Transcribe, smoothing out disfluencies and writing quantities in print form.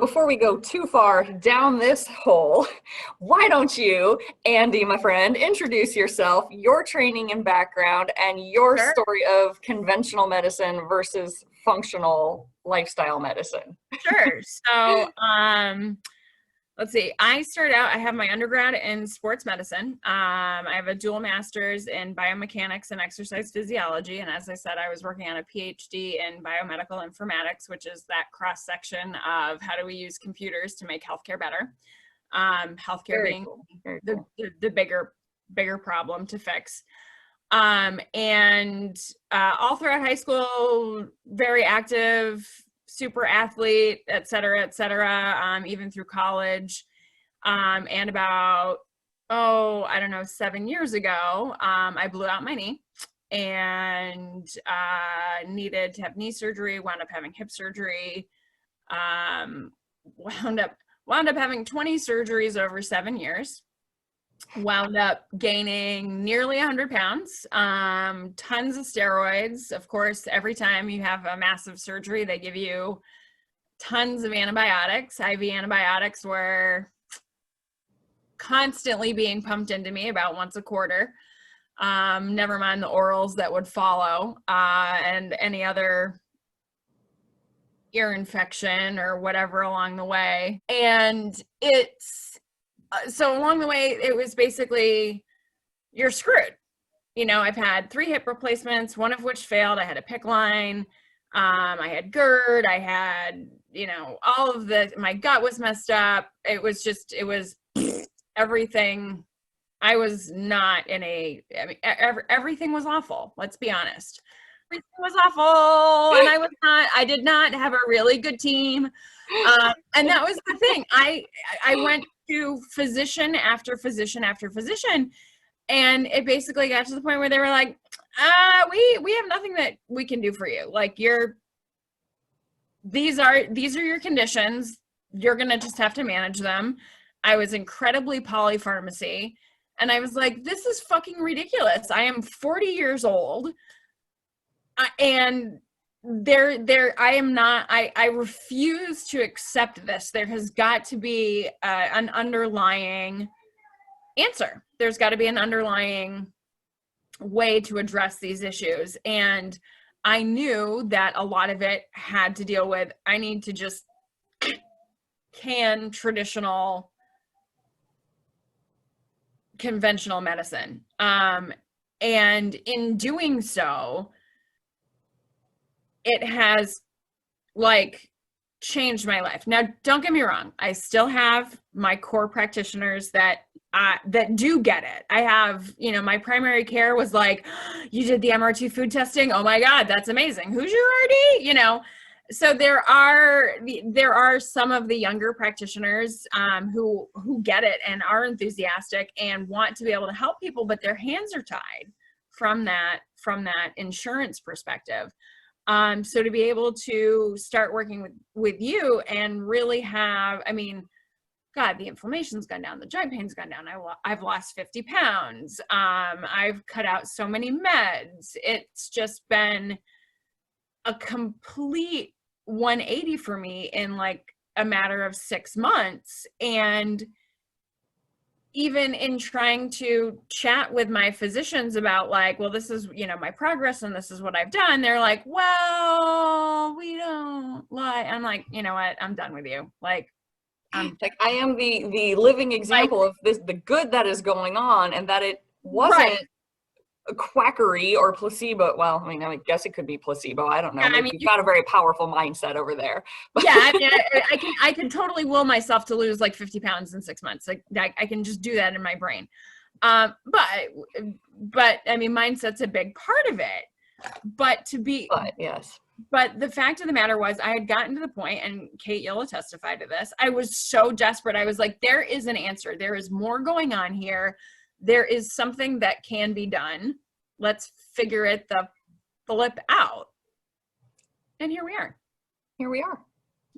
before we go too far down this hole, why don't you, Andee, my friend, introduce yourself, your training and background, and your Sure. story of conventional medicine versus functional lifestyle medicine. Sure. Let's see. I have my undergrad in sports medicine. I have a dual master's in biomechanics and exercise physiology. And as I said, I was working on a PhD in biomedical informatics, which is that cross section of how do we use computers to make healthcare better. Healthcare Very being cool. Very the, cool. the bigger problem to fix. All throughout high school, very active, super athlete, et cetera, even through college. And about, I don't know, 7 years ago, I blew out my knee and needed to have knee surgery, wound up having hip surgery, wound up having 20 surgeries over 7 years. Wound up gaining nearly 100 pounds, tons of steroids. Of course, every time you have a massive surgery, they give you tons of antibiotics. IV antibiotics were constantly being pumped into me about once a quarter. Never mind the orals that would follow, and any other ear infection or whatever along the way. And so along the way, it was basically, you're screwed. I've had 3 hip replacements, one of which failed. I had a PICC line. I had GERD. I had, all of my gut was messed up. It was everything. I was not everything was awful. Let's be honest. Everything was awful. And I did not have a really good team. And that was the thing. I went to physician after physician after physician, and it basically got to the point where they were like, we have nothing that we can do for you. Like, these are your conditions. You're gonna just have to manage them. I was incredibly polypharmacy, and I was like, this is fucking ridiculous. I am 40 years old, and I am not, I refuse to accept this. There has got to be an underlying answer. There's got to be an underlying way to address these issues. And I knew that a lot of it had to deal with, I need to just can traditional conventional medicine. And in doing so, it has changed my life. Now, don't get me wrong. I still have my core practitioners that do get it. I have, my primary care was like, you did the MRT food testing. Oh my God, that's amazing. Who's your RD? So there are some of the younger practitioners who get it and are enthusiastic and want to be able to help people, but their hands are tied from that insurance perspective. So to be able to start working with you and really have, God, the inflammation's gone down, the joint pain's gone down. I've lost 50 pounds. I've cut out so many meds. It's just been a complete 180 for me in a matter of 6 months. And even in trying to chat with my physicians about well, this is, my progress and this is what I've done. They're like, well, we don't lie. I'm like, you know what? I'm done with you. I am the living example of this, the good that is going on, and that it wasn't right. a quackery or placebo. Well, I guess it could be placebo. I don't know. Yeah, you've got a very powerful mindset over there. But yeah, I can totally will myself to lose 50 pounds in 6 months. I can just do that in my brain. But mindset's a big part of it. But yes. But the fact of the matter was, I had gotten to the point, and Kate, you'll testify to this, I was so desperate. I was like, there is an answer. There is more going on here. There is something that can be done. Let's figure it the flip out. And here we are. Here we are.